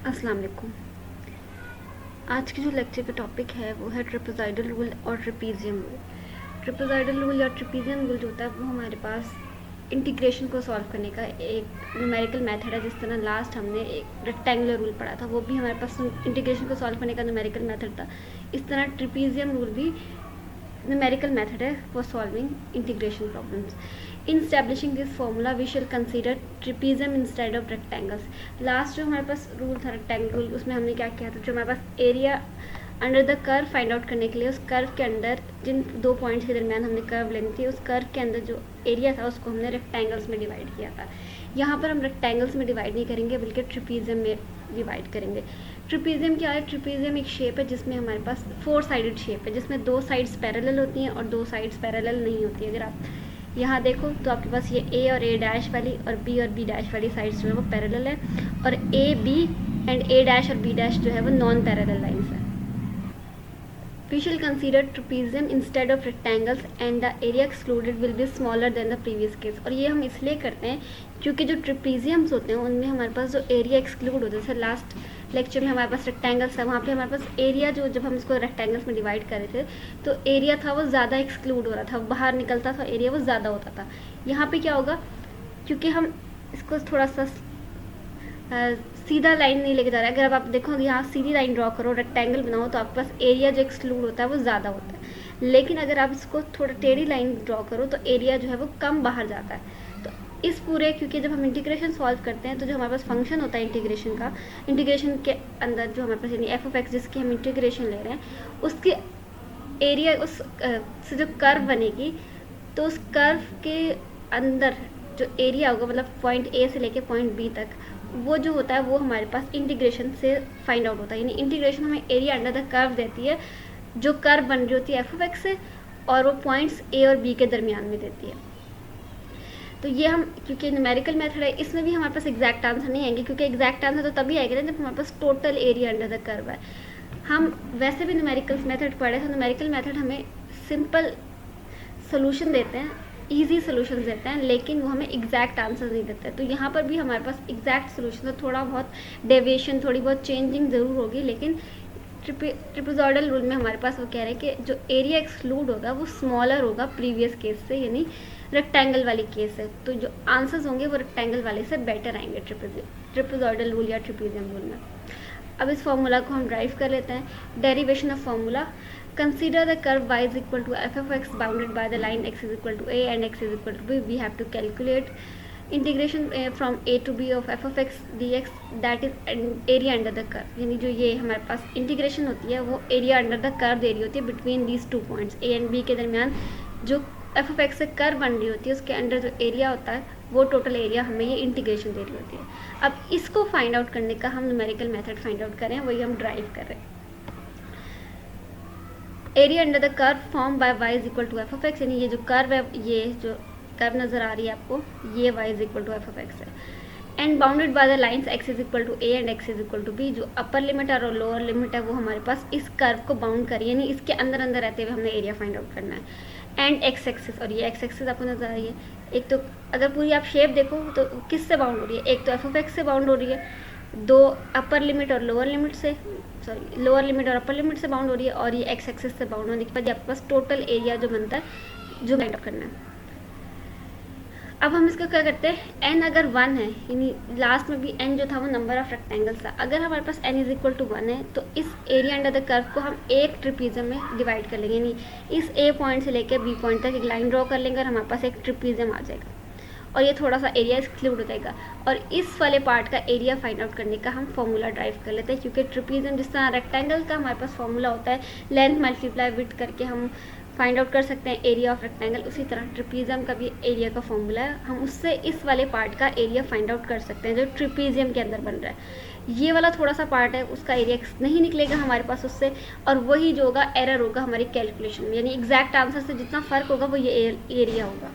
अस्सलाम वालेकुम। आज के जो लेक्चर का टॉपिक है वो है ट्रेपेज़ॉइडल रूल और ट्रेपीजियम रूल। ट्रेपेज़ॉइडल रूल या ट्रेपीजियम रूल जो होता है वो हमारे पास इंटीग्रेशन को सॉल्व करने का एक न्यूमेरिकल मेथड है। जिस तरह लास्ट हमने एक रेक्टेंगुलर रूल पढ़ा था, वो भी हमारे पास इंटीग्रेशन को सॉल्व करने का न्यूमेरिकल मेथड था। इस तरह ट्रेपीजियम रूल भी numerical method है for solving integration problems. In establishing this formula we shall consider trapezium instead of rectangles. Last जो हमारे पास रूल था रेक्टेंगल रूल, उसमें हमने क्या किया था, जो हमारे पास area under the curve find out करने के लिए उस कर्व के अंदर जिन दो पॉइंट्स के दरमियान हमने कर्व लेनी थी, उस कर्व के अंदर जो एरिया था उसको हमने रेक्टेंगल्स में डिवाइड किया था। यहाँ पर हम रेक्टेंगल्स में डिवाइड नहीं करेंगे बल्कि ट्रेपीजियम में डिवाइड करेंगे। ट्रेपीजियम क्या है? ट्रेपीजियम एक शेप है जिसमें हमारे पास 4 साइडेड शेप है, जिसमें 2 साइड्स पैरेलल होती हैं और 2 साइड्स पैरेलल नहीं होती है। अगर आप यहाँ देखो तो आपके पास ये ए और ए डैश वाली और बी और बी डैश वाली साइड्स जो है वो पैरेलल है, और A B and A dash और बी डैश जो है वो नॉन पैरेलल लाइन्स है। We shall consider trapezium instead of rectangles and the area excluded will be smaller than the previous case। और ये हम इसलिए करते हैं क्योंकि जो ट्रेपीजियम्स होते हैं उनमें हमारे पास जो एरिया एक्सक्लूड होता है, जैसे लास्ट लेक्चर में हमारे पास रेक्टेंगल्स था, वहाँ पे हमारे पास एरिया जो जब हम इसको रेक्टेंगल्स में डिवाइड कर रहे थे तो एरिया था वो ज़्यादा एक्सक्लूड हो रहा था, बाहर निकलता था, एरिया वो ज़्यादा होता था। यहाँ पे क्या होगा, क्योंकि हम इसको थोड़ा सा सीधा लाइन नहीं लेके जा रहा है। अगर आप देखो यहाँ सीधी लाइन ड्रॉ करो, रेक्टेंगल बनाओ, तो आपके पास एरिया जो एक्सक्लूड होता है वो ज़्यादा होता है। लेकिन अगर आप इसको थोड़ा टेढ़ी लाइन ड्रॉ करो तो एरिया जो है वो कम बाहर जाता है। तो इस पूरे, क्योंकि जब हम इंटीग्रेशन सॉल्व करते हैं तो जो हमारे पास फंक्शन होता है इंटीग्रेशन का, इंटीग्रेशन के अंदर जो हमारे पास यानी एफ ऑफ एक्स जिसकी हम इंटीग्रेशन ले रहे हैं, उसके एरिया उस से जो कर्व बनेगी, तो उस कर्व के अंदर जो एरिया होगा, मतलब पॉइंट ए से लेके पॉइंट बी तक, वो जो होता है वो हमारे पास इंटीग्रेशन से फाइंड आउट होता है। यानी इंटीग्रेशन हमें एरिया अंडर द कर्व देती है, जो कर्व बन रही होती है एफ ऑफ एक्स से, और वो पॉइंट्स ए और बी के दरमियान में देती है। तो ये हम, क्योंकि न्यूमेरिकल मेथड है, इसमें भी हमारे पास एग्जैक्ट आंसर नहीं आएंगे, क्योंकि एग्जैक्ट आंसर तो तभी आएगा ना जब हमारे पास total area under the curve है। हम वैसे भी न्यूमेरिकल मेथड पढ़े थे, न्यूमेरिकल मेथड हमें सिंपल सोल्यूशन देते हैं, ईजी सोल्यूशन देते हैं, लेकिन वो हमें एग्जैक्ट आंसर नहीं देते। तो यहाँ पर भी हमारे पास एग्जैक्ट सोल्यूशन, तो थोड़ा बहुत डेविएशन, थोड़ी बहुत चेंजिंग ज़रूर होगी, लेकिन ट्रेपेज़ॉइडल रूल में हमारे पास वो कह रहे हैं कि जो एरिया एक्सक्लूड होगा वो स्मॉलर होगा प्रीवियस केस से, यानी रेक्टेंगल वाली केस है। तो जो आंसर्स होंगे वो रेक्टेंगल वाले से बेटर आएंगे ट्रेपेज़ॉइडल रूल या ट्रेपीजियम रूल में। अब इस फॉर्मूला को हम ड्राइव कर लेते हैं। Derivation of formula: consider the curve y is equal to f of x bounded by the line x is equal to a and x is equal to b. We have to calculate integration from a to b of f of x dx, that is area under the curve। यानी जो ये हमारे पास integration होती है वो area under the curve दे रही होती है between these 2 points a and b के दरमियान। जो f of x से कर्व बन रही होती है उसके अंडर जो एरिया होता है वो टोटल एरिया हमें ये इंटीग्रेशन दे रही होती है। अब इसको फाइंड आउट करने का हम न्यूमेरिकल मेथड फाइंड आउट करें, वही हम ड्राइव कर रहे हैं। Area under the curve form by y is equal to F of X, यानी ये जो कर्व है, ये जो कर्व नज़र आ रही है आपको, ये y is equal to F of x है, and bounded by the lines x is equal to a and x is equal to b। जो अपर लिमिट और लोअर लिमिट है वो हमारे पास इस कर्व को बाउंड करिए, यानी इसके अंदर अंदर रहते हुए हमने एरिया फाइंड आउट करना है। एंड x एक्सिस, और ये x एक्सिस आपको नज़र आ रही है। एक तो अगर पूरी आप शेप देखो तो किससे बाउंड हो रही है, एक तो एफ ऑफ एक्स से बाउंड हो रही है, दो अपर लिमिट और लोअर लिमिट से, सॉरी लोअर लिमिट और अपर लिमिट से बाउंड हो रही है, और ये एक्स एक्सिस से बाउंड होने के बाद आपके पास टोटल एरिया जो बनता है जो फाइंड आउट करना है। अब हम इसका क्या करते हैं, n अगर 1 है, यानी लास्ट में भी n जो था वो नंबर ऑफ रेक्टेंगल्स था, अगर हमारे पास n इज इक्वल टू 1 है तो इस एरिया अंडर द कर्व को हम एक ट्रेपीजियम में डिवाइड कर लेंगे, यानी इस a पॉइंट से लेकर b पॉइंट तक एक लाइन ड्रॉ कर लेंगे और हमारे पास एक ट्रेपीजियम आ जाएगा, और ये थोड़ा सा एरिया एक्सक्लूड हो जाएगा। और इस वाले पार्ट का एरिया फाइंड आउट करने का हम फॉर्मूला ड्राइव कर लेते हैं, क्योंकि ट्रेपीजियम जिस तरह रेक्टेंगल का हमारे पास फॉर्मूला होता है लेंथ मल्टीप्लाई विड्थ करके हम फाइंड आउट कर सकते हैं एरिया ऑफ रेक्टेंगल, उसी तरह ट्रेपीजियम का भी एरिया का फॉर्मूला है, हम उससे इस वाले पार्ट का एरिया फाइंड आउट कर सकते हैं जो ट्रेपीजियम के अंदर बन रहा है। ये वाला थोड़ा सा पार्ट है उसका एरिया नहीं निकलेगा हमारे पास उससे, और वही जो होगा एरर होगा हमारी कैलकुलेशन में, यानी एग्जैक्ट आंसर से जितना फ़र्क होगा वो ये एरिया होगा।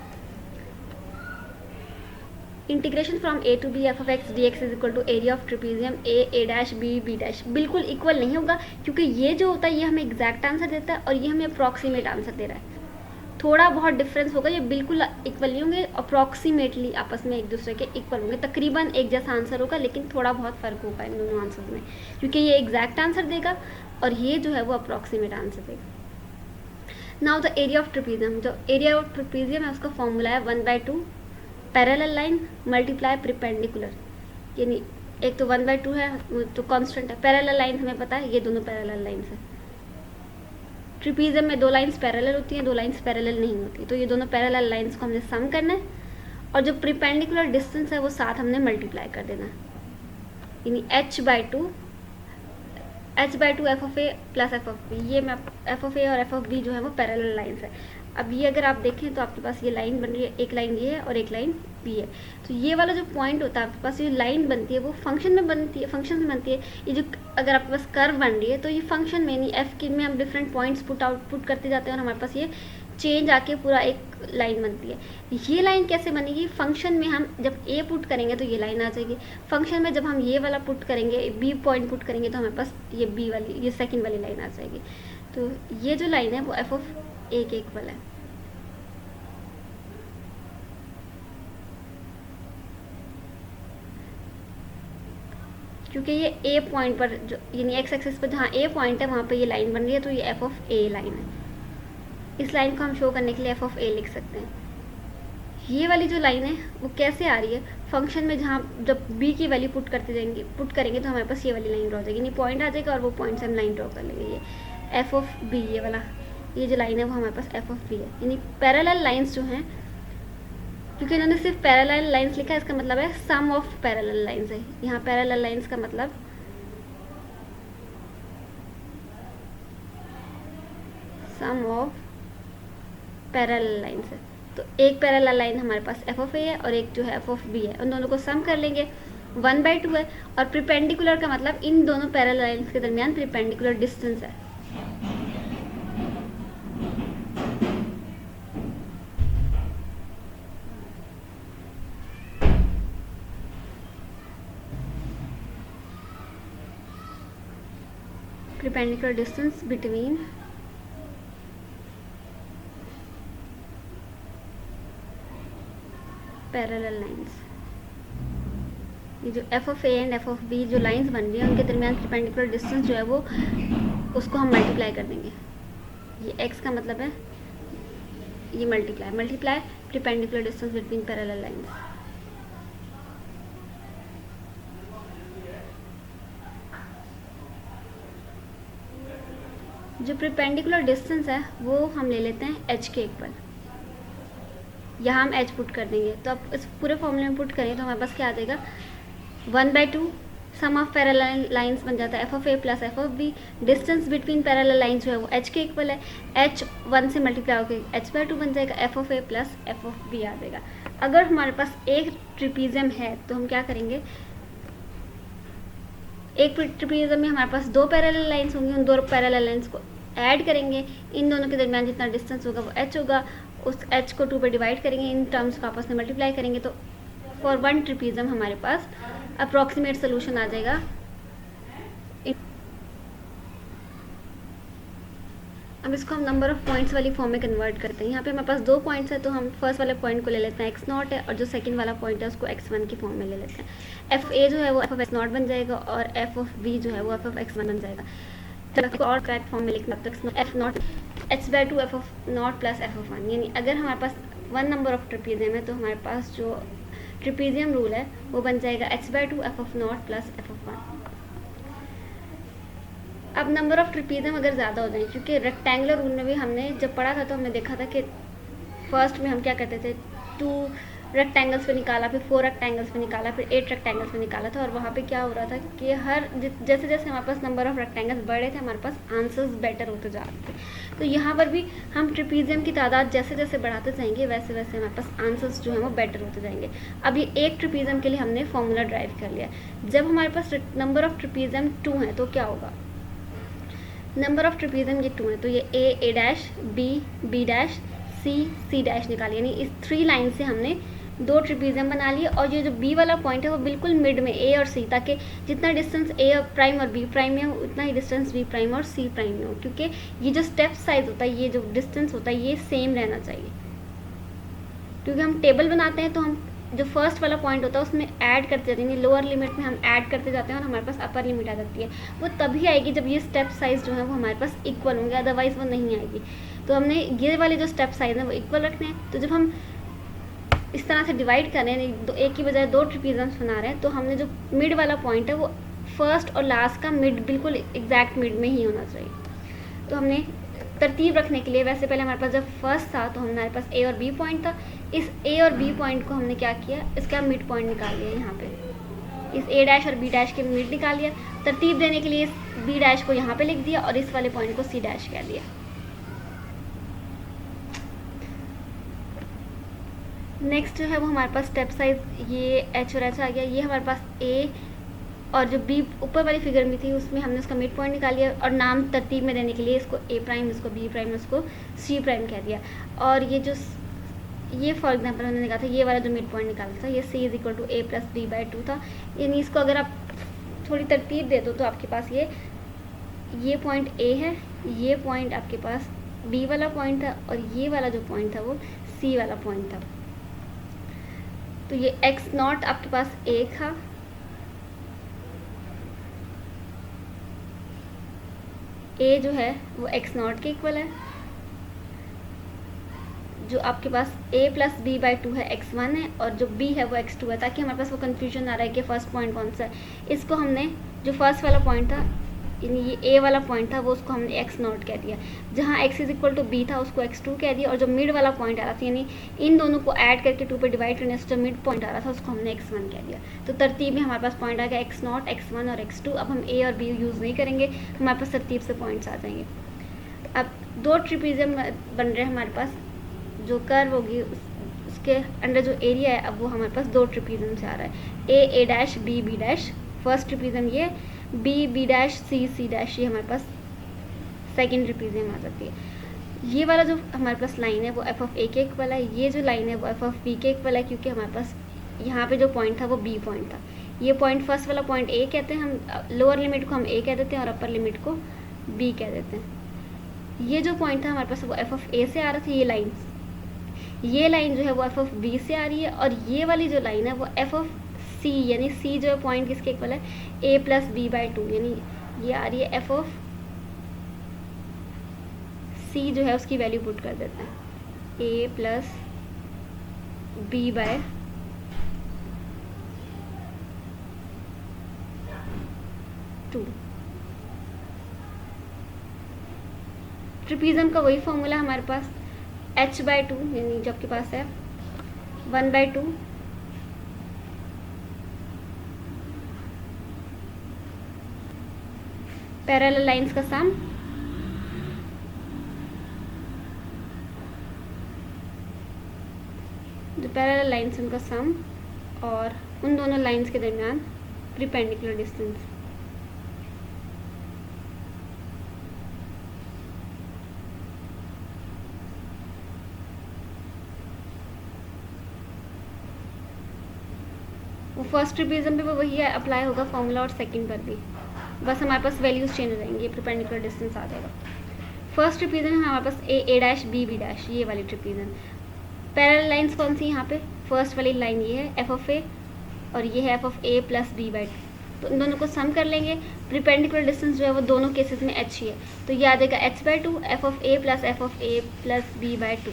Integration from a to b f of x dx is equal to area of trapezium a dash b dash बिल्कुल इक्वल नहीं होगा, क्योंकि ये जो होता है ये हमें एग्जैक्ट आंसर देता है और ये हमें अप्रॉक्सीमेट आंसर दे रहा है। थोड़ा बहुत डिफरेंस होगा, ये बिल्कुल इक्वल नहीं होंगे, अप्रॉक्सीमेटली आपस में एक दूसरे के इक्वल होंगे, तकरीबन एक जैसा आंसर होगा, लेकिन थोड़ा बहुत फ़र्क होगा इन दोनों आंसर में, क्योंकि ये एग्जैक्ट आंसर देगा और ये जो है वो अप्रॉक्सीमेट आंसर देगा। Now the area of trapezium, जो एरिया ऑफ ट्रेपीजियम है उसका फॉर्मूला है 1/2 पैरेलल लाइन मल्टीप्लाई परपेंडिकुलर, यानी एक तो 1/2 है तो कांस्टेंट है, पैरेलल लाइन हमें पता है ये दोनों पैरेलल लाइन्स है। ट्रिपीजियम में 2 लाइन्स पैरेलल होती हैं, 2 लाइन्स पैरेलल नहीं होती, तो ये दोनों पैरेलल लाइन्स को हमने सम करना है और जो परपेंडिकुलर डिस्टेंस है वो साथ हमने मल्टीप्लाई कर देना है, यानी h/2 F of A plus F of B, ये मैं एफ ऑफ ए और एफ ऑफ बी जो है वो पैरेलल लाइन्स है। अब ये अगर आप देखें तो आपके पास ये लाइन बन रही है, एक लाइन ये है और एक लाइन बी है, तो ये वाला जो पॉइंट होता है आपके पास, ये लाइन बनती है वो फंक्शन में बनती है, फंक्शन में बनती है। ये जो अगर आपके पास कर्व बन रही है तो ये फंक्शन में, यानी एफ के में हम डिफरेंट पॉइंट्स पुट करते जाते हैं और हमारे पास ये चेंज आके पूरा एक लाइन बनती है। ये लाइन कैसे बनेगी, फंक्शन में हम जब ए पुट करेंगे तो ये लाइन आ जाएगी, फंक्शन में जब हम ये वाला पुट करेंगे, बी पॉइंट पुट करेंगे तो हमारे पास ये बी वाली, ये सेकंड वाली लाइन आ जाएगी। तो ये जो लाइन है वो एफ ऑफ ए के इक्वल है। क्योंकि ये ए पॉइंट पर जो, यानी एक्स एक्सिस पर जहाँ ए पॉइंट है वहाँ पे ये लाइन बन रही है, तो ये एफ ऑफ ए लाइन है। इस लाइन को हम शो करने के लिए एफ ऑफ ए लिख सकते हैं। ये वाली जो लाइन है वो कैसे आ रही है, फंक्शन में जहाँ जब बी की वैल्यू पुट करेंगे तो हमारे पास ये वाली लाइन ड्रॉ हो जाएगी, यानी पॉइंट आ जाएगा और वो पॉइंट से हम लाइन ड्रॉ कर लेंगे। ये एफ ऑफ बी, ये वाला ये जो लाइन है वो हमारे पास एफ ऑफ बी है, यानी पैरेलल लाइन्स जो हैं, क्योंकि इन्होंने सिर्फ पैरेलल लाइन्स लिखा है, इसका मतलब है सम ऑफ पैरेलल लाइन्स है। यहाँ पैरेलल लाइन्स का मतलब सम ऑफ पैरेलल लाइन्स है। तो एक पैरेलल लाइन हमारे पास एफ ऑफ ए है और एक जो है एफ ऑफ बी है, उन दोनों को सम कर लेंगे, 1/2 है। और परपेंडिकुलर का मतलब इन दोनों पैरेलल लाइन्स के दरमियान परपेंडिकुलर डिस्टेंस है। perpendicular distance between parallel lines. ये जो F of A and F of B जो लाइन्स बन रही है उनके दरमियान परपेंडिकुलर डिस्टेंस जो है वो उसको हम मल्टीप्लाई कर देंगे। ये एक्स का मतलब है ये multiply perpendicular distance between parallel lines. जो परपेंडिकुलर डिस्टेंस है वो हम ले लेते हैं एच के इक्वल, यहाँ हम एच पुट कर देंगे। तो अब इस पूरे फॉर्मूले में पुट करें तो हमारे पास क्या आ जाएगा, 1/2 सम ऑफ पैरेलल लाइंस बन जाता है F of A plus F of B. Distance between parallel lines जो है वो एच के इक्वल है, एच 1 से मल्टीप्लाई होकर h/2 बन जाएगा, f of A plus F of b आ जाएगा। अगर हमारे पास एक ट्रिपीजियम है तो हम क्या करेंगे, एक ट्रिपीजियम में हमारे पास 2 पैरेलल लाइंस होंगी, उन 2 पैरेलल लाइंस को ऐड करेंगे, इन दोनों के दरमियान जितना डिस्टेंस होगा वो h होगा, उस h को 2 पे डिवाइड करेंगे, इन टर्म्स को आपस में मल्टीप्लाई करेंगे, तो फॉर 1 ट्रिपीजियम हमारे पास अप्रॉक्सीमेट सोल्यूशन आ जाएगा। अब इसको हम नंबर ऑफ पॉइंट्स वाली फॉर्म में कन्वर्ट करते हैं। यहाँ पे हमारे पास 2 पॉइंट्स है तो हम फर्स्ट वाले पॉइंट को ले लेते हैं x0 है, और जो सेकंड वाला पॉइंट है उसको x1 की फॉर्म में ले लेते हैं। एफ ए जो है वो एफ ऑफ x0 बन जाएगा और एफ ऑफ बी जो है वो एफ ऑफ x1 बन जाएगा। तो और करेक्ट फॉर्म में लिखना, तो f0 h/2 F of not plus F of 1, यानी अगर हमारे पास 1 नंबर ऑफ ट्रिपीजियम है तो हमारे पास जो ट्रिपीजियम रूल है वो बन जाएगा h/2 F of not plus F of 1। अब नंबर ऑफ ट्रिपीजियम अगर ज़्यादा हो जाए, क्योंकि रेक्टेंगुलर रूल में भी हमने जब पढ़ा था तो हमने देखा था कि फर्स्ट में हम क्या करते थे, 2 रेक्टेंगल्स पे निकाला, फिर 4 रेक्टेंगल्स पे निकाला, फिर 8 रेक्टेंगल्स पे निकाला था, और वहाँ पे क्या हो रहा था कि हर जैसे जैसे हमारे पास नंबर ऑफ रेक्टेंगल्स बढ़े थे हमारे पास आंसर्स बेटर होते जा रहे थे। तो यहाँ पर भी हम ट्रिपीजियम की तादाद जैसे जैसे बढ़ाते जाएंगे वैसे वैसे हमारे पास आंसर्स जो हैं वो बेटर होते जाएंगे। अब ये एक ट्रिपीजियम के लिए हमने फॉर्मूला ड्राइव कर लिया। जब हमारे पास नंबर ऑफ ट्रिपीजियम 2 है तो क्या होगा, नंबर ऑफ ट्रिपीजियम ये 2 है तो ये a dash b b dash c c dash निकाली, यानी इस 3 लाइन से हमने दो ट्रिपीजियम बना लिए, और ये जो बी वाला पॉइंट है वो बिल्कुल मिड में ए और सी, ताकि जितना डिस्टेंस ए प्राइम और बी प्राइम में हो उतना ही डिस्टेंस बी प्राइम और सी प्राइम में हो, क्योंकि ये जो स्टेप साइज होता है, ये जो डिस्टेंस होता है, ये सेम रहना चाहिए। क्योंकि हम टेबल बनाते हैं तो हम जो फर्स्ट वाला पॉइंट होता है उसमें ऐड करते जाते हैं, लोअर लिमिट में हम ऐड करते जाते हैं और हमारे पास अपर लिमिट आ जाती है। वो तभी आएगी जब ये स्टेप साइज जो है वो हमारे पास इक्वल होंगे, अदरवाइज वो नहीं आएगी। तो हमने ये वाले जो स्टेप साइज है वो इक्वल रखने हैं। तो जब हम इस तरह से डिवाइड कर रहे हैं, तो एक की बजाय दो ट्रिपीजियम्स बना रहे हैं, तो हमने जो मिड वाला पॉइंट है वो फर्स्ट और लास्ट का मिड बिल्कुल एग्जैक्ट मिड में ही होना चाहिए। तो हमने तरतीब रखने के लिए, वैसे पहले हमारे पास जब फर्स्ट था तो हमारे पास ए और बी पॉइंट था, इस ए और बी पॉइंट को हमने क्या किया, इसका मिड पॉइंट निकाल लिया। यहाँ पे इस ए डैश और बी डैश के मिड निकाल लिया। तरतीब देने के लिए इस बी डैश को यहाँ पे लिख दिया और इस वाले पॉइंट को सी डैश कह दिया। नेक्स्ट जो है वो हमारे पास स्टेप साइज ये एच और एच आ गया। ये हमारे पास ए और जो बी ऊपर वाली फिगर में थी उसमें हमने उसका मिड पॉइंट निकाल लिया, और नाम तरतीब में देने के लिए इसको ए प्राइम, इसको बी प्राइम, इसको सी प्राइम कह दिया। और ये जो ये फॉर एग्जाम्पल हमने निकाला था, ये वाला जो मिड पॉइंट निकाला था, ये c is equal to a plus B by 2 था। यानी इसको अगर आप थोड़ी तरतीब दे दो तो आपके पास ये पॉइंट ए है, ये पॉइंट आपके पास बी वाला पॉइंट था, और ये वाला जो पॉइंट था वो सी वाला पॉइंट था। तो ये एक्स नॉट आपके पास ए था, ए जो है वो एक्स नॉट के इक्वल है, जो आपके पास a प्लस बी बाई 2 है x1 है, और जो b है वो x2 है, ताकि हमारे पास वो कन्फ्यूजन आ रहा है कि फर्स्ट पॉइंट कौन सा है। इसको हमने जो फर्स्ट वाला पॉइंट था, यानी ये a वाला पॉइंट था, वो उसको हमने x नॉट कह दिया। जहाँ x is equal to b था उसको x2 कह दिया, और जो मिड वाला पॉइंट आ रहा था, यानी इन दोनों को ऐड करके 2 पे डिवाइड करने से जो मिड पॉइंट आ रहा था उसको हमने x1 कह दिया। तो तरतीब में हमारे पास पॉइंट आ गया x नॉट, x1 और x2। अब हम a और b यूज़ नहीं करेंगे, हमारे पास तरतीब से पॉइंट्स आ जाएंगे। अब दो ट्रिपीजियम बन रहे हैं हमारे पास, जो कर्व होगी उसके अंडर जो एरिया है, अब वो हमारे पास दो ट्रिपीजियम से आ रहा है, a dash b dash first trapezium, ये बी डैश सी डैश, ये हमारे पास सेकंड ट्रिपीजियम आ जाती है। ये वाला जो हमारे पास लाइन है वो एफ ऑफ ए के इक्वल है, ये जो लाइन है वो एफ ऑफ बी के इक्वल है, क्योंकि हमारे पास यहाँ पे जो पॉइंट था वो बी पॉइंट था। ये पॉइंट फर्स्ट वाला पॉइंट ए कहते हैं, हम लोअर लिमिट को हम ए कह देते हैं और अपर लिमिट को बी कह देते हैं। ये जो पॉइंट था हमारे पास वो एफ ऑफ ए से आ रहा था, ये लाइन जो है वो एफ ऑफ बी से आ रही है, और ये वाली जो लाइन है वो एफ ऑफ सी, यानी सी जो पॉइंट किसके इक्वल है, ए प्लस बी बाई 2, यानी ये आ रही है एफ ऑफ सी जो है उसकी वैल्यू पुट कर देते हैं, ए प्लस बी बाय 2। ट्रिपीजियम का वही फॉर्मूला हमारे पास h बाई 2, यानी जो आपके पास है 1/2 पैरेलल लाइंस का सम, जो पैरेलल लाइंस उनका सम, और उन दोनों लाइंस के दरमियान परपेंडिकुलर डिस्टेंस। वो फर्स्ट ट्रिपीजियम पे वही है अप्लाई होगा फॉर्मूला, और सेकंड पर भी बस हमारे पास वैल्यूज चेंज हो जाएंगी, परपेंडिकुलर डिस्टेंस आ जाएगा। फर्स्ट ट्रिपीजियम है हमारे पास ए डैश बी डैश, ये वाली ट्रिपीजियम। पैरेलल लाइंस कौन सी यहाँ पे, फर्स्ट वाली लाइन ये है एफ ऑफ ए, और ये है F of A plus B by 2। तो इन दोनों को सम कर लेंगे, परपेंडिकुलर डिस्टेंस जो है वो दोनों केसेस में h ही है, तो ये आ जाएगा h by 2 F of A plus B by 2।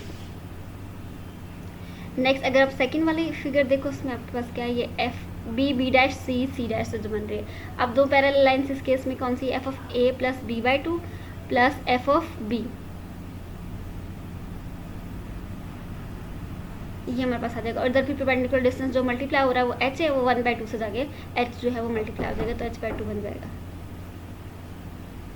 Next अगर आप सेकंड वाली फिगर देखो, उसमें आपके पास क्या है, ये एफ बी डैश सी डैश से जो बन रही है। अब दो पैरेलल लाइंस इस केस में कौन सी, f of A plus B by 2 plus F of B, ये हमारे पास आ जाएगा। और इधर भी परपेंडिकुलर डिस्टेंस जो मल्टीप्लाई हो रहा है वो h है, वो 1/2 से जाके h जो है वो मल्टीप्लाई हो जाएगा, तो h/2 बन जाएगा।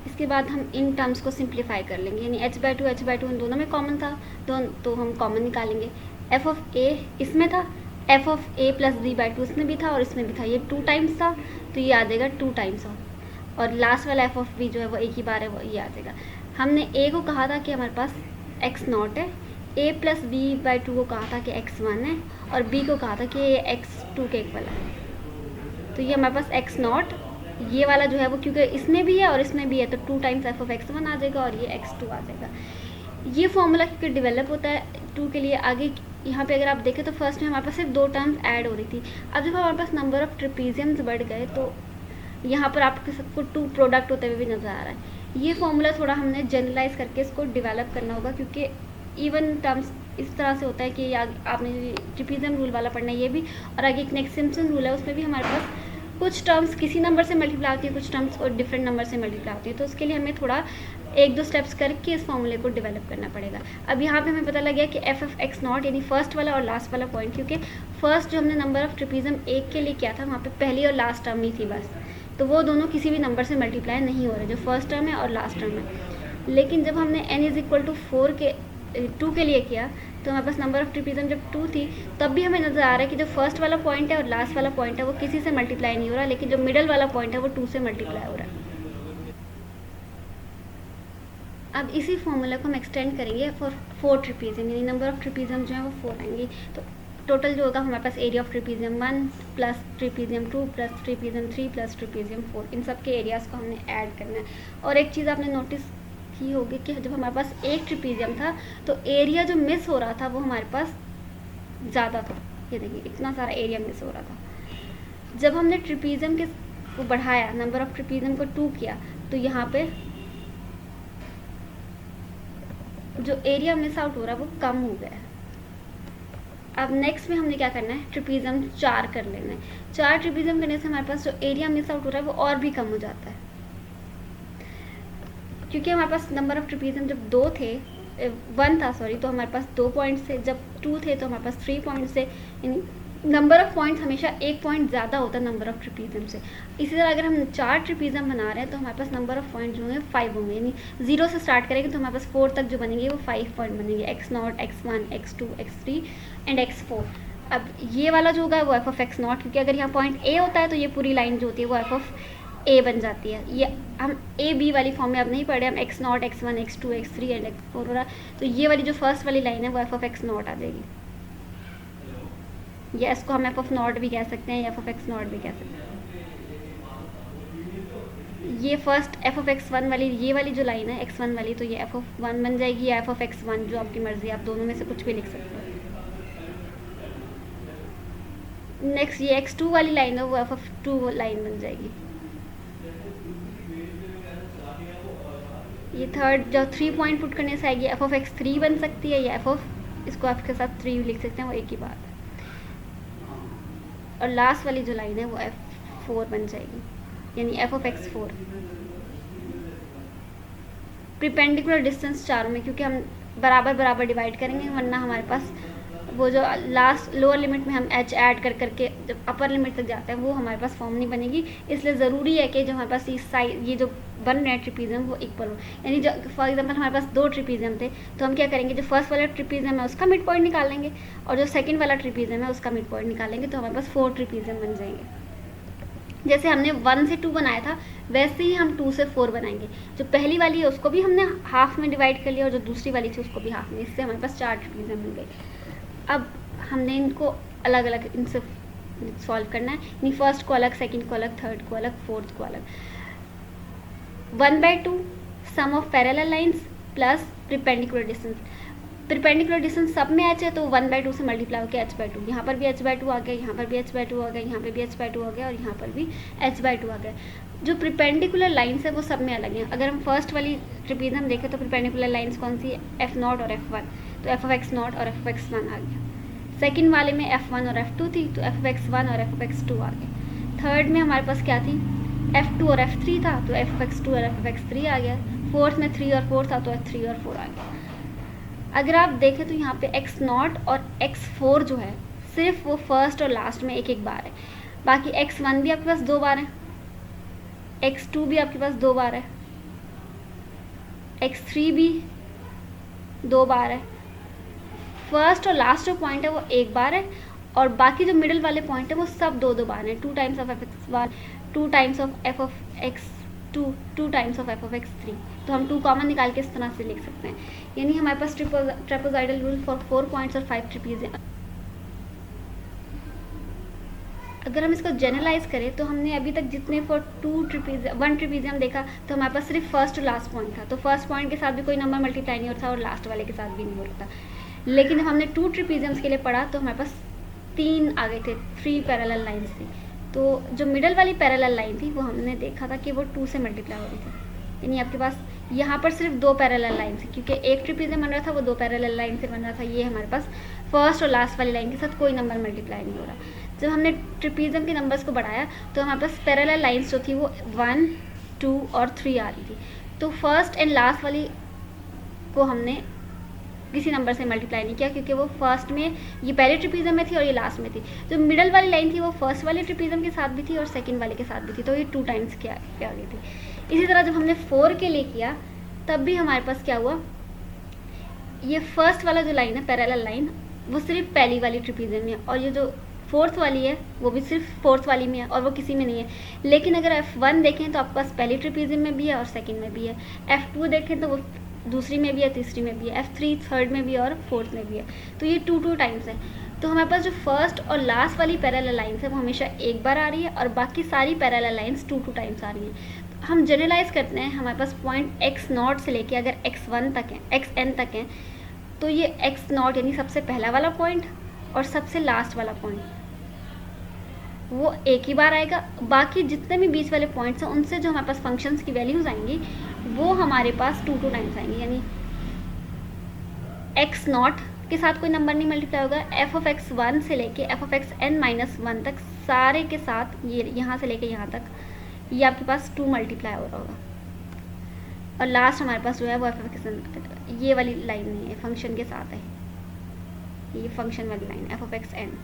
इसके बाद हम इन टर्म्स को सिंप्लीफाई कर लेंगे, यानी h/2 इन दोनों में कॉमन था, तो हम कॉमन निकालेंगे। एफ ऑफ ए इसमें था, F of A plus B by 2 इसमें भी था और इसमें भी था, ये 2 टाइम्स था, तो ये आ जाएगा 2 टाइम्स ऑफ, और लास्ट वाला एफ ऑफ बी जो है वो एक ही बार है, वो ये आ जाएगा। हमने ए को कहा था कि हमारे पास एक्स नॉट है, a plus B by two को कहा था कि x1 है और b को कहा था कि ये x2 के इक्वल है। तो ये हमारे पास x0 ये वाला जो है वो क्योंकि इसमें भी है और इसमें भी है तो 2 टाइम्स एफ ऑफ x1 आ जाएगा और ये x2 आ जाएगा। ये फॉर्मूला क्योंकि डेवलप होता है 2 के लिए आगे। यहाँ पे अगर आप देखें तो फर्स्ट में हमारे पास सिर्फ 2 टर्म्स ऐड हो रही थी। अब जब हमारे पास नंबर ऑफ ट्रिपीजियम्स बढ़ गए तो यहाँ पर आपके सबको 2 प्रोडक्ट होते हुए भी नज़र आ रहा है। ये फॉर्मूला थोड़ा हमने जनरलाइज करके इसको डेवलप करना होगा क्योंकि इवन टर्म्स इस तरह से होता है कि आपने ट्रिपीजियम रूल वाला पढ़ना है ये भी, और आगे एक नेक्स्ट सिम्पसन रूल है उसमें भी हमारे पास कुछ टर्म्स किसी नंबर से मल्टीप्लाई होती है, कुछ टर्म्स और डिफरेंट नंबर से मल्टीप्लाई होती है। तो उसके लिए हमें थोड़ा 1-2 स्टेप्स करके इस फॉर्मूले को डेवलप करना पड़ेगा। अब यहाँ पे हमें पता लग गया कि एफ ऑफ x0 यानी फर्स्ट वाला और लास्ट वाला पॉइंट, क्योंकि फर्स्ट जो हमने नंबर ऑफ ट्रिपीजियम एक के लिए किया था वहाँ पे पहली और लास्ट टर्म ही थी बस, तो वो दोनों किसी भी नंबर से मल्टीप्लाई नहीं हो रहे, जो फर्स्ट टर्म है और लास्ट टर्म है। लेकिन जब हमने n = 2 के लिए किया तो हमारे पास नंबर ऑफ ट्रिपीजियम जब 2 थी तब भी हमें नज़र आ रहा है कि जो फर्स्ट वाला पॉइंट है और लास्ट वाला पॉइंट है वो किसी से मल्टीप्लाई नहीं हो रहा, लेकिन जो मिडल वाला पॉइंट है वो 2 से मल्टीप्लाई हो रहा है। अब इसी फॉर्मूला को हम एक्सटेंड करेंगे फॉर 4 ट्रिपीजियम, यानी नंबर ऑफ ट्रिपीजियम जो है वो 4 आएंगे। तो टोटल जो होगा हमारे पास area of trapezium 1 plus trapezium 2 plus trapezium 3 plus trapezium 4, इन सब के एरियाज़ को हमने ऐड करना है। और एक चीज़ आपने नोटिस की होगी कि जब हमारे पास एक ट्रिपीजियम था तो एरिया जो मिस हो रहा था वो हमारे पास ज़्यादा था। ये देखिए इतना सारा एरिया मिस हो रहा था। जब हमने ट्रिपीजियम के को बढ़ाया, नंबर ऑफ ट्रिपीजियम को 2 किया, तो यहाँ पे जो एरिया मिस आउट हो रहा है वो कम हो गया है। अब नेक्स्ट में हमने क्या करना है, ट्रिपीजियम 4 कर लेना है। 4 ट्रिपीजियम करने से हमारे पास जो एरिया मिस आउट हो रहा है वो और भी कम हो जाता है, क्योंकि हमारे पास नंबर ऑफ ट्रिपीजियम जब 2 थे 1 था सॉरी, तो हमारे पास 2 पॉइंट्स थे, जब 2 थे तो हमारे पास 3 पॉइंट्स थे, यानी नंबर ऑफ पॉइंट्स हमेशा 1 पॉइंट ज़्यादा होता है नंबर ऑफ ट्रिपीजियम से। इसी तरह अगर हम 4 ट्रिपीजियम बना रहे हैं तो हमारे पास नंबर ऑफ पॉइंट जो है 5 होंगे, यानी 0 से स्टार्ट करेंगे तो हमारे पास 4 तक जो बनेंगे वो 5 पॉइंट बनेंगे, x0 x1 x2 x3 and x4। अब ये वाला जो होगा वो एफ ऑफ x0, क्योंकि अगर यहाँ पॉइंट A होता है तो ये पूरी लाइन जो होती है वो एफ ऑफ A बन जाती है। ये हम A B वाली फॉर्म में अब नहीं पढ़े, हम x0 x1 x2 x3 and x4 हो रहा, तो ये वाली जो फर्स्ट वाली लाइन है वो एफ ऑफ x0 आ जाएगी, या इसको हम एफ ऑफ नॉट भी कह सकते हैं या एफ ऑफ x0 भी कह सकते हैं। ये फर्स्ट एफ ऑफ x1 वाली ये वाली जो लाइन है x1 वाली, तो ये एफ ऑफ 1 बन जाएगी या एफ ऑफ x1, जो आपकी मर्जी, आप दोनों में से कुछ भी लिख सकते हैं। नेक्स्ट ये x2 वाली लाइन है वो एफ ऑफ 2 लाइन बन जाएगी। ये थर्ड जो 3 पॉइंट पुट करने से आएगी एफ ऑफ x3 बन सकती है, या एफ ऑफ, इसको आपके साथ 3 लिख सकते हैं, वो एक ही बात है। और लास्ट वाली जो लाइन है वो f4 बन जाएगी, यानी F of x4। Perpendicular distance चारों में, क्योंकि हम बराबर बराबर डिवाइड करेंगे, वरना हमारे पास वो जो लास्ट लोअर लिमिट में हम h ऐड कर करके जब अपर लिमिट तक जाता है वो हमारे पास फॉर्म नहीं बनेगी। इसलिए ज़रूरी है कि जो हमारे पास ये जो बन रहे हैं ट्रिपीजियम वो इक्वल हो। यानी जो फॉर एग्जांपल हमारे पास 2 ट्रिपीजियम थे तो हम क्या करेंगे, जो फर्स्ट वाला ट्रिपीजियम है उसका मिड पॉइंट निकालेंगे और जो सेकंड वाला ट्रिपीजियम है उसका मिड पॉइंट निकालेंगे, तो हमारे पास 4 ट्रिपीजियम बन जाएंगे। जैसे हमने 1 से 2 बनाया था वैसे ही हम 2 से 4 बनाएंगे। जो पहली वाली है उसको भी हमने हाफ में डिवाइड कर लिया और जो दूसरी वाली थी उसको भी हाफ में, इससे हमारे पास 4 ट्रिपीजियम बन गए। अब हमने इनको अलग अलग इनसे सॉल्व करना है, यानी फर्स्ट को अलग, सेकंड को अलग, थर्ड को अलग, फोर्थ को अलग। 1/2 sum of parallel lines plus perpendicular distance. Perpendicular distance सब में h है तो 1/2 से मल्टीप्लाई होकर h/2, यहाँ पर भी h/2 आ गया, यहाँ पर भी h/2 आ गया, यहाँ पर भी h/2 आ गया और यहाँ पर भी h/2 आ गया। जो परपेंडिकुलर लाइंस है वो सब में अलग हैं। अगर हम फर्स्ट वाली ट्रिपीजियम देखें तो परपेंडिकुलर लाइंस कौन सी है, f0 और f1, तो एफ ऑफ x0 और एफ ऑफ x1 आ गया। सेकंड वाले में f1 और f2 थी तो एफ ऑफ x1 और एफ ऑफ x2 आ गया। थर्ड में हमारे पास क्या थी, f2 और f3 था तो एफ ऑफ x2 और एफ ऑफ x3 आ गया। फोर्थ में 3 और 4 था तो f3 और 4 आ गया। अगर आप देखें तो यहाँ पे x0 और x4 जो है सिर्फ वो फर्स्ट और लास्ट में एक एक बार है, बाकी x1 भी आपके पास 2 बार है, x2 भी आपके पास 2 बार है, x3 भी 2 बार है। फर्स्ट और लास्ट जो पॉइंट है वो 1 बार है और बाकी जो मिडिल वाले पॉइंट है वो सब 2-2 बार हैं। 2 times of f(x1), 2 times of f of x two times of F of x 3। तो हम 2 कॉमन निकाल के इस तरह से लिख सकते हैं, यानी हमारे पास ट्रेपेजॉइडल रूल फॉर 4 पॉइंट्स और 5 ट्रेपीजियम। अगर हम इसको जनरलाइज करें तो हमने अभी तक जितने फॉर 1 ट्रेपीजियम देखा तो हमारे पास सिर्फ फर्स्ट और लास्ट पॉइंट था, तो फर्स्ट पॉइंट के साथ भी कोई नंबर मल्टीप्लाई नहीं होता और लास्ट वाले के साथ भी नहीं होता। लेकिन जब हमने 2 ट्रेपीजियम्स के लिए पढ़ा तो हमारे पास 3 आ गए थे, 3 पैरेलल लाइन्स थी। तो जो मिडल वाली पैरेलल लाइन थी वो हमने देखा था कि वो 2 से मल्टीप्लाई हो रही थी, यानी आपके पास यहाँ पर सिर्फ 2 पैरेलल लाइन थी, क्योंकि एक ट्रेपीजियम बन रहा था वो 2 पैरेलल लाइन से बन रहा था। ये हमारे पास फर्स्ट और लास्ट वाली लाइन के साथ कोई नंबर मल्टीप्लाई नहीं हो रहा। जब हमने ट्रेपीजियम के नंबर्स को बढ़ाया तो हमारे पास पैरेलल लाइन्स जो थी वो 1, 2 और 3 आ रही थी। तो फर्स्ट एंड लास्ट वाली को हमने किसी नंबर से मल्टीप्लाई नहीं किया, क्योंकि वो फर्स्ट में, ये पहले ट्रेपीजियम में थी और ये लास्ट में थी। जो मिडल वाली लाइन थी वो फर्स्ट वाले ट्रेपीजियम के साथ भी थी और सेकंड वाले के साथ भी थी, तो ये 2 टाइम्स के आ गई थी। इसी तरह जब हमने 4 के लिए किया तब भी हमारे पास क्या हुआ, ये फर्स्ट वाला जो लाइन है पैरेलल लाइन वो सिर्फ पहली वाली ट्रेपीजियम में है, और ये जो फोर्थ वाली है वो भी सिर्फ फोर्थ वाली में है और वो किसी में नहीं है। लेकिन अगर F1 देखें तो आपके पास पहली ट्रेपीजियम में भी है और सेकंड में भी है। F2 देखें तो वो दूसरी में भी है, तीसरी में भी है। F3 थर्ड में भी है और फोर्थ में भी है। तो ये 2 टाइम्स है। तो हमारे पास जो फर्स्ट और लास्ट वाली पैरेलल लाइन्स है वो हमेशा एक बार आ रही है और बाकी सारी पैरेलल लाइन्स 2 टाइम्स आ रही हैं। तो हम जनरलाइज करते हैं, हमारे पास पॉइंट x0 से लेके अगर x1 तक है, xn तक है, तो ये x0 यानी सबसे पहला वाला पॉइंट और सबसे लास्ट वाला पॉइंट वो एक ही बार आएगा। बाकी जितने भी बीच वाले पॉइंट्स हैं उनसे जो हमारे पास फंक्शंस की वैल्यूज आएंगी वो हमारे पास 2 टाइम्स आएंगी, यानी x0 के साथ कोई नंबर नहीं मल्टीप्लाई होगा। f ऑफ x1 से लेके f ऑफ xn-1 तक सारे के साथ, ये यहाँ से लेके यहाँ तक, ये आपके पास 2 मल्टीप्लाई हो रहा होगा। और लास्ट हमारे पास जो है वो f ऑफ xn, ये वाली लाइन नहीं है, फंक्शन के साथ है, ये फंक्शन वाली लाइन f ऑफ xn।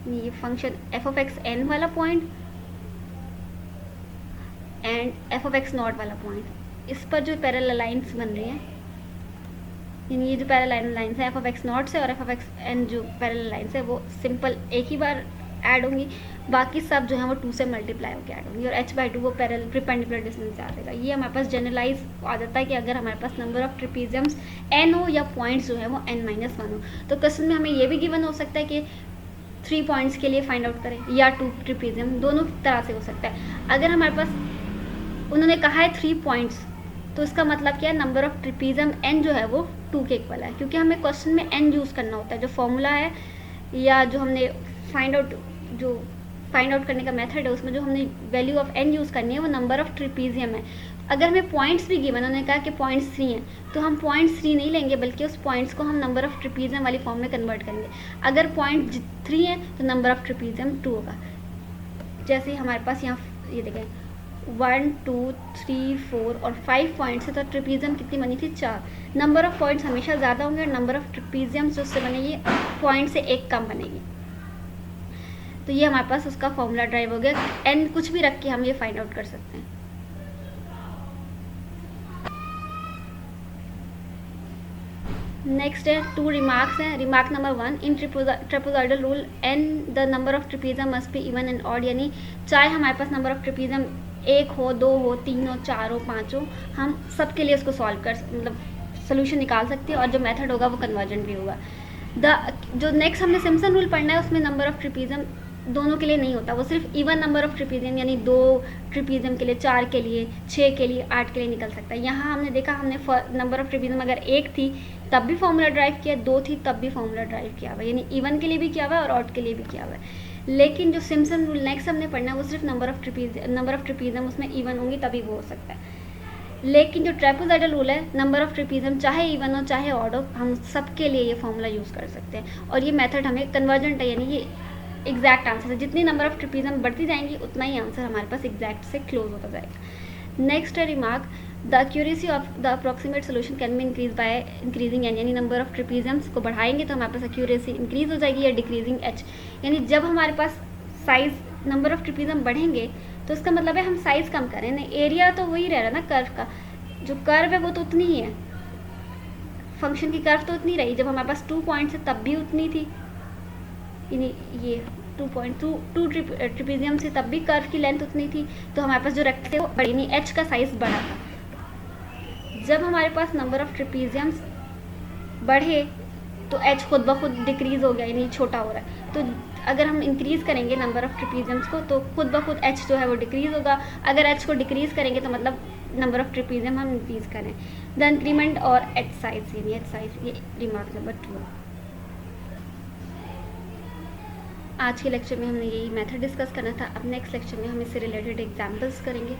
ये फंक्शन f ऑफ xn वाला point and f of x0 वाला पॉइंट, इस पर जो पैरेलल लाइन्स बन रही हैं, यानी ये जो पैरेलल लाइन्स है f ऑफ x0 से और f ऑफ xn जो पैरेलल लाइन्स है वो सिंपल एक ही बार ऐड होंगी, बाकी सब जो है वो 2 से मल्टीप्लाई होकर ऐड होंगी और h/2 वो पैरेलल परपेंडिकुलर डिस्टेंस से आ जाएगा। ये हमारे पास जनरलाइज आ जाता है कि अगर हमारे पास नंबर ऑफ ट्रेपीजियम्स n हो या पॉइंट्स जो है वो n-1 हो, तो क्वेश्चन में हमें ये भी गिवन हो सकता है कि 3 पॉइंट्स के लिए फाइंड आउट करें या 2 ट्रेपीजियम, दोनों तरह से हो सकता है। अगर हमारे पास उन्होंने कहा है 3 पॉइंट्स, तो इसका मतलब क्या है, नंबर ऑफ ट्रेपीजियम n जो है वो 2 के इक्वल है, क्योंकि हमें क्वेश्चन में n यूज़ करना होता है। जो फॉर्मूला है या जो हमने फाइंड आउट करने का मेथड है उसमें जो हमने वैल्यू ऑफ n यूज़ करनी है वो नंबर ऑफ ट्रेपीजियम है। अगर हमें पॉइंट्स भी गिवन, उन्होंने कहा कि पॉइंट्स 3 हैं, तो हम पॉइंट्स 3 नहीं लेंगे बल्कि उस पॉइंट्स को हम नंबर ऑफ ट्रेपीजियम वाली फॉर्म में कन्वर्ट करेंगे। अगर पॉइंट 3 है तो नंबर ऑफ ट्रेपीजियम 2 होगा। जैसे ही हमारे पास यहाँ ये देखें 1, 2, 3, 4 और 5 पॉइंट्स है, तो ट्रेपीजियम कितनी बनी थी, 4। नंबर ऑफ पॉइंट्स हमेशा ज़्यादा होंगे और नंबर ऑफ ट्रेपीजियम्स जो उससे बनेगी पॉइंट से एक कम बनेगी। तो ये हमारे पास उसका फॉर्मूला ड्राइव हो गया। n कुछ भी रख के हम ये फाइंड आउट कर सकते हैं। नेक्स्ट है 2 रिमार्क्स हैं। Remark number 1, in trapezoidal rule n the number of trapezium must be even and odd, यानी चाहे हमारे पास नंबर ऑफ ट्रेपीजियम 1 हो, 2 हो, 3 हो, 4 हो, 5 हो, हम सब के लिए उसको सॉल्व कर मतलब सोल्यूशन निकाल सकते हैं और जो मेथड होगा वो कन्वर्जेंट भी होगा। जो नेक्स्ट हमने सिम्पसन रूल पढ़ना है उसमें नंबर ऑफ ट्रेपीजियम दोनों के लिए नहीं होता, वो सिर्फ इवन नंबर ऑफ ट्रेपीजियम यानी 2 ट्रेपीजियम के लिए, 4 के लिए, 6 के लिए, 8 के लिए निकल सकता है। यहाँ हमने देखा, हमने नंबर ऑफ ट्रेपीजियम अगर 1 थी तब भी फॉर्मूला ड्राइव किया, 2 थी तब भी फॉर्मूला ड्राइव किया हुआ है, यानी इवन के लिए भी किया हुआ है और ऑड के लिए भी किया हुआ है। लेकिन जो सिम्पसन रूल नेक्स्ट हमने पढ़ना है वो सिर्फ नंबर ऑफ ट्रेपीजियम उसमें इवन होंगी तभी वो हो सकता है। लेकिन जो ट्रेपेजॉइडल रूल है, नंबर ऑफ ट्रेपीजियम चाहे इवन हो चाहे ऑड हो, हम सब के लिए ये फॉर्मूला यूज़ कर सकते हैं और ये मेथड हमें कन्वर्जेंट है, यानी ये एग्जैक्ट आंसर है। जितनी नंबर ऑफ ट्रेपीजियम बढ़ती जाएंगी उतना ही आंसर हमारे पास एग्जैक्ट से क्लोज होता जाएगा। नेक्स्ट है remark, the accuracy of the approximate solution can be increase by increasing N, यानी नंबर ऑफ ट्रेपीजियम्स को बढ़ाएंगे तो हमारे पास एक्यूरेसी इंक्रीज हो जाएगी, या डिक्रीजिंग एच, यानी जब हमारे पास साइज नंबर ऑफ ट्रेपीजियम बढ़ेंगे तो इसका मतलब है हम साइज़ कम करें ना, एरिया तो वही रह रहा ना कर्व का, जो कर्व है वो तो उतनी ही है, फंक्शन की कर्व तो उतनी रही, जब हमारे पास 2 पॉइंट्स है तब भी उतनी थी, यानी ये 2.2 ट्रिपीजियम से तब भी कर्व की लेंथ उतनी थी, तो हमारे पास जो रेक्ट थे वो बड़ी, यानी एच का साइज बड़ा था। जब हमारे पास नंबर ऑफ ट्रिपीजियम्स बढ़े तो एच खुद ब खुद डिक्रीज़ हो गया, यानी छोटा हो रहा है। तो अगर हम इंक्रीज़ करेंगे नंबर ऑफ ट्रिपीजियम्स को तो खुद ब खुद एच जो है वो डिक्रीज़ होगा। अगर एच को डिक्रीज़ करेंगे तो मतलब नंबर ऑफ ट्रिपीजियम हम इंक्रीज़ करें। द इंक्रीमेंट और एच साइज, यानी एच साइज, ये रिमार्क नंबर 2। आज के लेक्चर में हमने यही मेथड डिस्कस करना था। अब नेक्स्ट लेक्चर में हम इससे रिलेटेड एग्जाम्पल्स करेंगे।